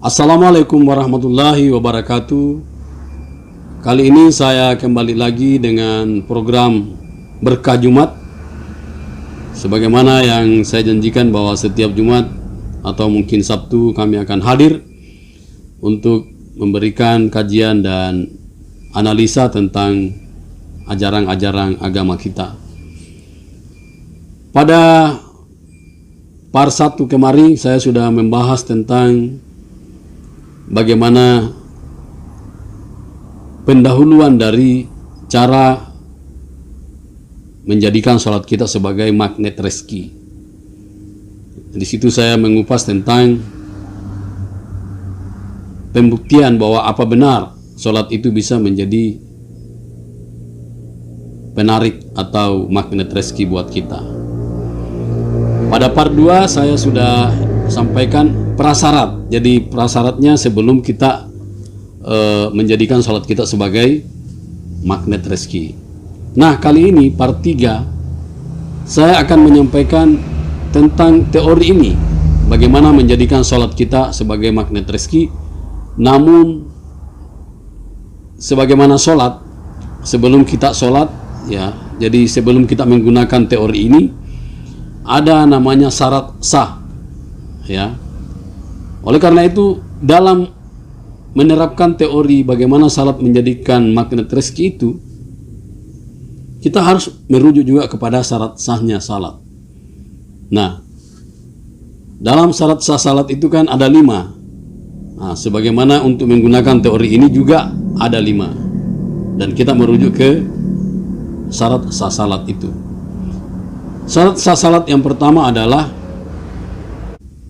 Assalamualaikum warahmatullahi wabarakatuh. Kali ini saya kembali lagi dengan program Berkah Jumat. Sebagaimana yang saya janjikan bahwa setiap Jumat atau mungkin Sabtu kami akan hadir untuk memberikan kajian dan analisa tentang ajaran-ajaran agama kita. Pada part 1 kemarin saya sudah membahas tentang bagaimana pendahuluan dari cara menjadikan sholat kita sebagai magnet rezeki. Di situ saya mengupas tentang pembuktian bahwa apa benar sholat itu bisa menjadi penarik atau magnet rezeki buat kita. Pada part 2 saya sudah sampaikan prasyarat. Jadi prasyaratnya sebelum kita menjadikan sholat kita sebagai magnet rezeki. Nah, kali ini part 3 saya akan menyampaikan tentang teori ini, bagaimana menjadikan sholat kita sebagai magnet rezeki. Namun sebagaimana sholat, sebelum kita sholat ya, jadi sebelum kita menggunakan teori ini ada namanya syarat sah ya. Oleh karena itu, dalam menerapkan teori bagaimana salat menjadikan magnet rezeki itu, kita harus merujuk juga kepada syarat sahnya salat. Nah, dalam syarat sah salat itu kan ada 5. Nah, sebagaimana untuk menggunakan teori ini juga ada 5. Dan kita merujuk ke syarat sah salat itu. Syarat sah salat yang pertama adalah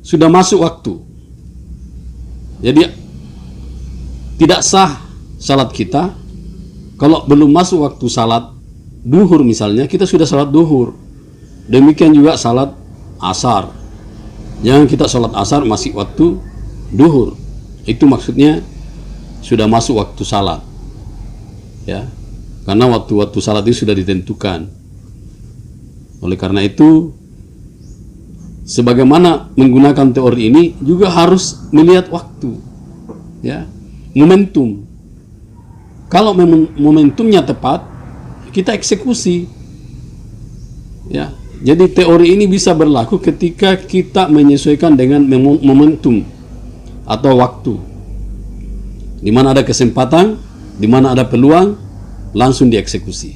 sudah masuk waktu. Jadi tidak sah salat kita kalau belum masuk waktu salat duhur misalnya, kita sudah salat duhur. Demikian juga salat asar. Jangan kita salat asar masih waktu duhur. Itu maksudnya sudah masuk waktu salat. Ya. Karena waktu-waktu salat itu sudah ditentukan. Oleh karena itu, sebagaimana menggunakan teori ini juga harus melihat waktu, ya, momentum. Kalau momentumnya tepat, kita eksekusi, ya. Jadi teori ini bisa berlaku ketika kita menyesuaikan dengan momentum atau waktu. Di mana ada kesempatan, di mana ada peluang, langsung dieksekusi,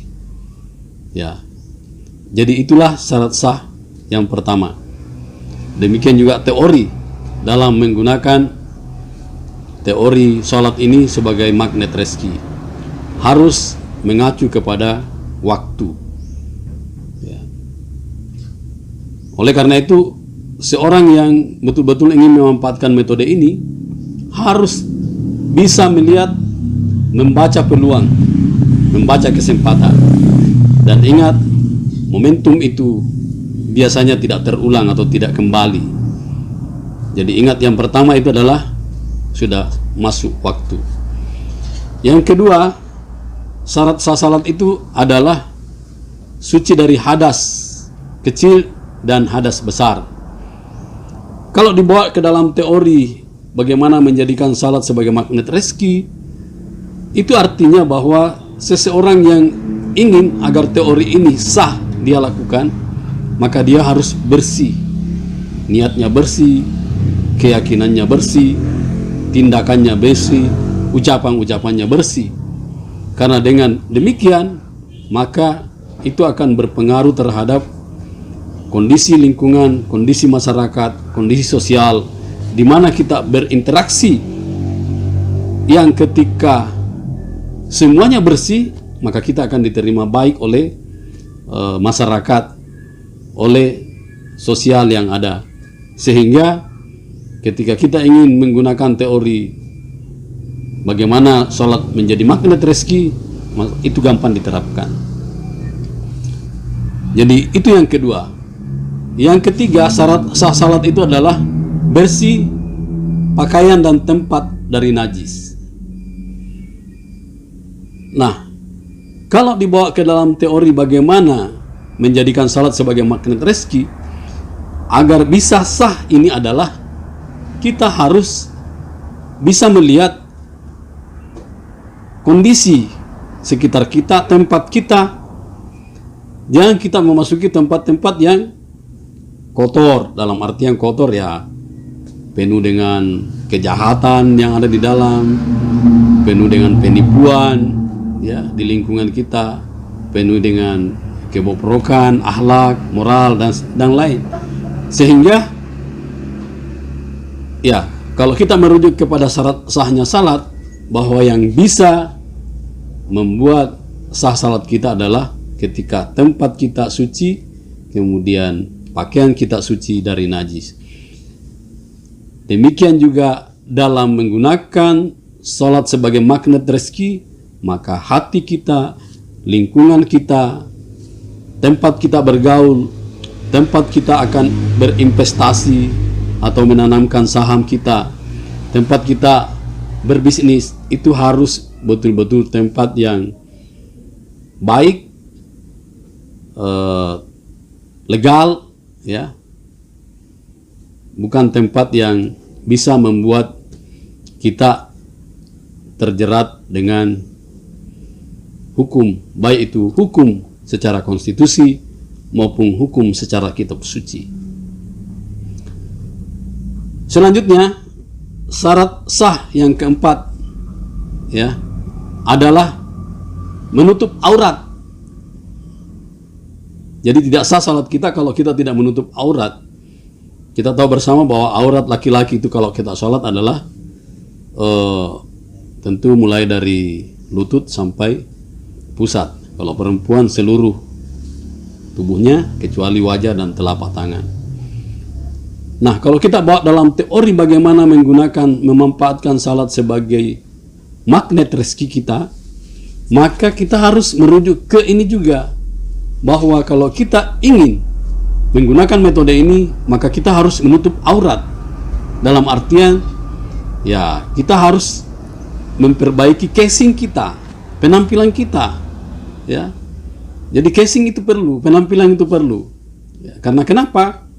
ya. Jadi itulah syarat sah yang pertama. Demikian juga teori dalam menggunakan teori sholat ini sebagai magnet rezeki harus mengacu kepada waktu. Ya. Oleh karena itu, seorang yang betul-betul ingin memanfaatkan metode ini harus bisa melihat, membaca peluang, membaca kesempatan. Dan ingat, momentum itu biasanya tidak terulang atau tidak kembali. Jadi ingat, yang pertama itu adalah sudah masuk waktu. Yang kedua, syarat sah salat itu adalah suci dari hadas kecil dan hadas besar. Kalau dibawa ke dalam teori bagaimana menjadikan salat sebagai magnet rezeki, itu artinya bahwa seseorang yang ingin agar teori ini sah dia lakukan, maka dia harus bersih, niatnya bersih, keyakinannya bersih, tindakannya bersih, ucapan-ucapannya bersih. Karena dengan demikian, maka itu akan berpengaruh terhadap kondisi lingkungan, kondisi masyarakat, kondisi sosial di mana kita berinteraksi, yang ketika semuanya bersih, maka kita akan diterima baik oleh masyarakat, oleh sosial yang ada. Sehingga ketika kita ingin menggunakan teori bagaimana sholat menjadi magnet rezeki, itu gampang diterapkan. Jadi itu yang kedua. Yang ketiga, syarat sah salat itu adalah bersih pakaian dan tempat dari najis. Nah, kalau dibawa ke dalam teori bagaimana menjadikan salat sebagai magnet rezeki, agar bisa sah ini adalah kita harus bisa melihat kondisi sekitar kita, tempat kita. Jangan kita memasuki tempat-tempat yang kotor, dalam artian kotor ya penuh dengan kejahatan yang ada di dalam, penuh dengan penipuan ya di lingkungan kita, penuh dengan kebobrokan akhlak, moral dan lain. Sehingga ya kalau kita merujuk kepada syarat sahnya salat, bahwa yang bisa membuat sah salat kita adalah ketika tempat kita suci, kemudian pakaian kita suci dari najis. Demikian juga dalam menggunakan salat sebagai magnet rezeki, maka hati kita, lingkungan kita, tempat kita bergaul, tempat kita akan berinvestasi atau menanamkan saham kita, tempat kita berbisnis, itu harus betul-betul tempat yang baik, legal ya, bukan tempat yang bisa membuat kita terjerat dengan hukum, baik itu hukum secara konstitusi maupun hukum secara kitab suci. Selanjutnya, syarat sah yang keempat ya adalah menutup aurat. Jadi tidak sah salat kita kalau kita tidak menutup aurat. Kita tahu bersama bahwa aurat laki-laki itu kalau kita salat adalah tentu mulai dari lutut sampai pusat. Kalau perempuan seluruh tubuhnya kecuali wajah dan telapak tangan. Nah, kalau kita bawa dalam teori bagaimana memanfaatkan salat sebagai magnet rezeki kita, maka kita harus merujuk ke ini juga, bahwa kalau kita ingin menggunakan metode ini, maka kita harus menutup aurat. Dalam artian ya kita harus memperbaiki casing kita, penampilan kita ya. Jadi casing itu perlu, penampilan itu perlu ya, karena kenapa?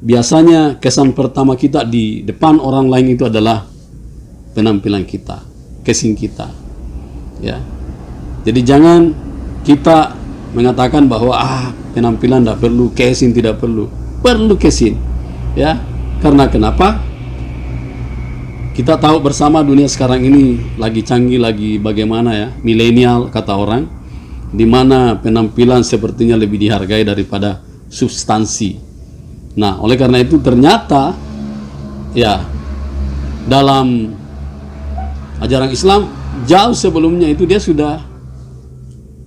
Biasanya kesan pertama kita di depan orang lain itu adalah penampilan kita, casing kita ya. Jadi jangan kita mengatakan bahwa penampilan tidak perlu, casing tidak perlu. Perlu casing ya. Karena kenapa? Kita tahu bersama dunia sekarang ini lagi canggih, lagi bagaimana ya, milenial kata orang, di mana penampilan sepertinya lebih dihargai daripada substansi. Nah, oleh karena itu ternyata ya dalam ajaran Islam jauh sebelumnya itu dia sudah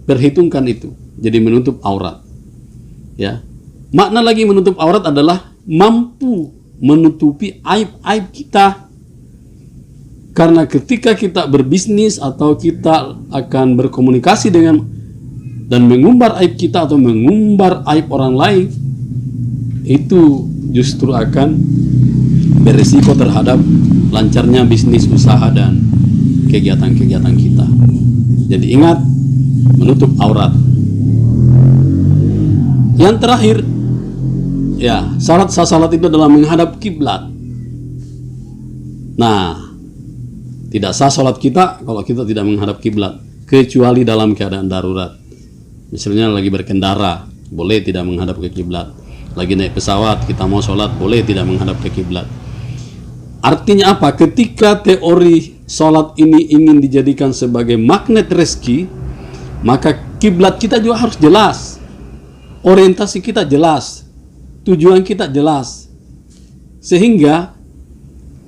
perhitungkan itu. Jadi menutup aurat. Ya. Makna lagi menutup aurat adalah mampu menutupi aib-aib kita. Karena ketika kita berbisnis atau kita akan berkomunikasi dengan dan mengumbar aib kita atau mengumbar aib orang lain, itu justru akan berisiko terhadap lancarnya bisnis, usaha, dan kegiatan-kegiatan kita. Jadi ingat, menutup aurat. Yang terakhir, ya, syarat sah salat itu adalah menghadap kiblat. Nah, tidak sah salat kita kalau kita tidak menghadap kiblat, kecuali dalam keadaan darurat. Misalnya lagi berkendara, boleh tidak menghadap ke kiblat. Lagi naik pesawat, kita mau sholat, boleh tidak menghadap ke kiblat. Artinya apa? Ketika teori sholat ini ingin dijadikan sebagai magnet rezeki, maka kiblat kita juga harus jelas, orientasi kita jelas, tujuan kita jelas, sehingga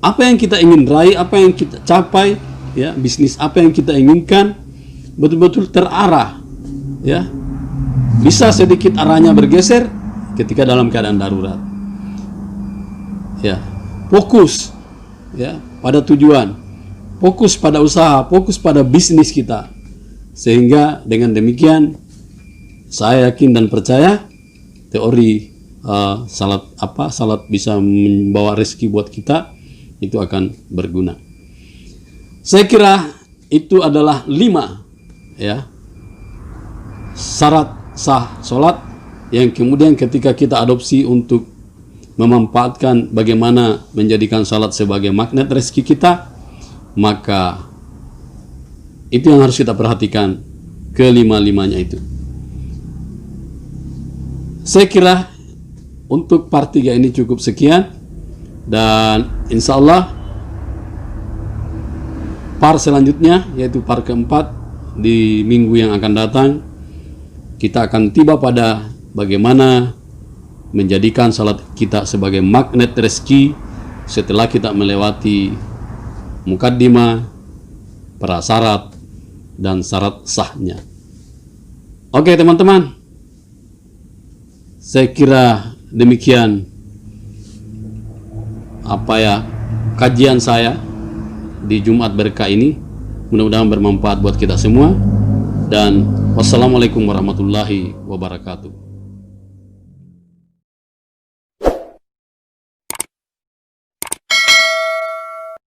apa yang kita ingin raih, apa yang kita capai, ya, bisnis apa yang kita inginkan betul-betul terarah, ya. Bisa sedikit arahnya bergeser ketika dalam keadaan darurat, ya, fokus ya pada tujuan, fokus pada usaha, fokus pada bisnis kita, sehingga dengan demikian saya yakin dan percaya teori salat bisa membawa rezeki buat kita itu akan berguna. Saya kira itu adalah 5 ya syarat sah salat yang kemudian ketika kita adopsi untuk memanfaatkan bagaimana menjadikan salat sebagai magnet rezeki kita, Maka itu yang harus kita perhatikan, kelima-limanya itu. Saya kira untuk part 3 ini cukup sekian, dan insya Allah part selanjutnya, yaitu part keempat di minggu yang akan datang, kita akan tiba pada bagaimana menjadikan salat kita sebagai magnet rezeki setelah kita melewati mukaddimah, prasyarat, dan syarat sahnya. Oke teman-teman, saya kira demikian kajian saya di Jumat Berkah ini. Mudah-mudahan bermanfaat buat kita semua, dan wassalamualaikum warahmatullahi wabarakatuh.